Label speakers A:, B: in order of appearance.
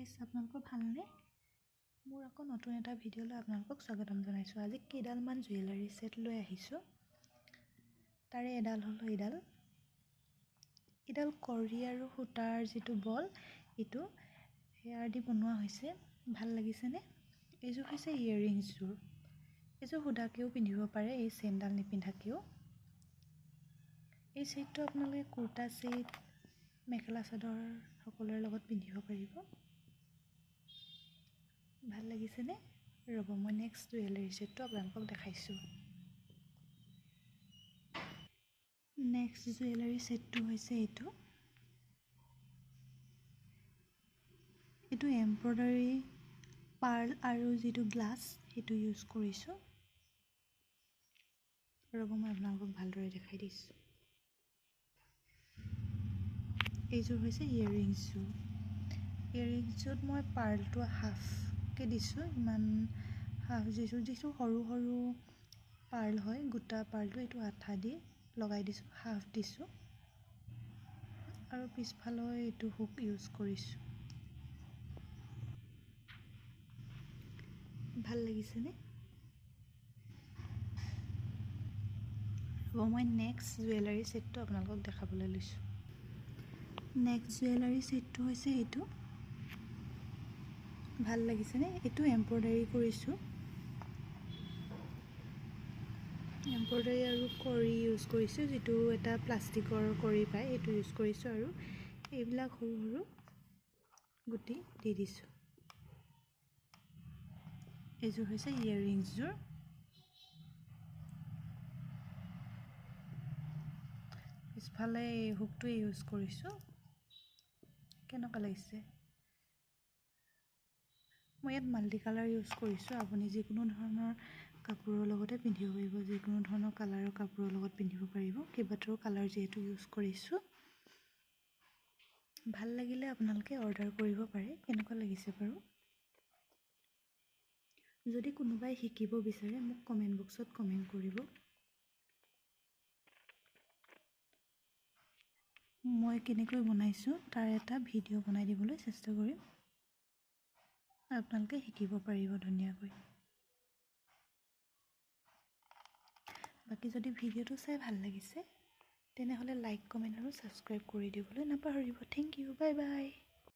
A: Guys, আপোনালোকৰ ভালনে? মোৰ আকৌ নতুন এটা ভিডিঅ'লৈ আপোনালোকক স্বাগতম জনাইছোঁ। আজি কেইডালমান জুৱেলাৰী ছেট লৈ আহিছোঁ। তাৰে এডাল হ'ল এডাল কৰি আৰু সূতাৰ যিটো বল, এইটো হেয়াৰ দি বনোৱা হৈছে। ভাল লাগিছেনে? এইযোৰ হৈছে ইয়েৰিংছযোৰ। এইযোৰ সুধাকৈও পিন্ধিব পাৰে, এই চেইনডাল নিপিন্ধাকৈও। এই ছেটটো আপোনালোকে কুৰ্তা ছেট, মেখেলা চাদৰ সকলোৰে লগত পিন্ধিব পাৰিব। ভাল লাগিছেনে? ৰ'ব, মই নেক্সট জুৱেলাৰী ছেটটো আপোনালোকক দেখাইছোঁ। নেক্সট জুৱেলাৰী ছেটটো হৈছে এইটো এমব্ৰইডাৰী পাৰ্ল আৰু যিটো গ্লাছ, সেইটো ইউজ কৰিছোঁ। ৰ'ব, মই আপোনালোকক ভালদৰে দেখাই দিছোঁ। এইযোৰ হৈছে ইয়েৰিংছযোৰ। ইয়েৰিংছযোৰত মই পাৰ্লটো হাফকৈ দিছোঁ, ইমান হাফ দিছোঁ। যিটো সৰু সৰু পাৰ্ল হয়, গোটা পাৰ্লটো, এইটো আঠা দি লগাই দিছোঁ, হাফ দিছোঁ। আৰু পিছফালৰ এইটো হুক ইউজ কৰিছোঁ। ভাল লাগিছেনে? ৰ'ব, মই নেক্সট জুৱেলাৰী ছেটটো আপোনালোকক দেখাবলৈ লৈছোঁ। নেক্সট জুৱেলাৰী ছেটটো হৈছে এইটো। ভাল লাগিছেনে? এইটো এমব্ৰইডাৰী কৰিছোঁ। এমব্ৰইডাৰী আৰু কৰি ইউজ কৰিছোঁ, যিটো এটা প্লাষ্টিকৰ কৰি পায়, এইটো ইউজ কৰিছোঁ। আৰু এইবিলাক সৰু সৰু গুটি দি দিছোঁ। এইযোৰ হৈছে ইয়েৰিংছযোৰ। পিছফালে এই হুকটোৱে ইউজ কৰিছোঁ। কেনেকুৱা লাগিছে? মই ইয়াত মাল্টি কালাৰ ইউজ কৰিছোঁ। আপুনি যিকোনো ধৰণৰ কাপোৰৰ লগতে পিন্ধিব পাৰিব, যিকোনো ধৰণৰ কালাৰৰ কাপোৰৰ লগত পিন্ধিব পাৰিব। কেইবাটাও কালাৰ যিহেতু ইউজ কৰিছোঁ। ভাল লাগিলে আপোনালোকে অৰ্ডাৰ কৰিব পাৰে। কেনেকুৱা লাগিছে বাৰু? যদি কোনোবাই শিকিব বিচাৰে, মোক কমেণ্ট বক্সত কমেণ্ট কৰিব। মই কেনেকৈ বনাইছোঁ তাৰ এটা ভিডিঅ' বনাই দিবলৈ চেষ্টা কৰিম। আপোনালোকে শিকিব পাৰিব ধুনীয়াকৈ। বাকী যদি ভিডিঅ'টো চাই ভাল লাগিছে, তেনেহ'লে লাইক, কমেণ্ট আৰু ছাবস্ক্ৰাইব কৰি দিবলৈ নাপাহৰিব। Thank you, bye by.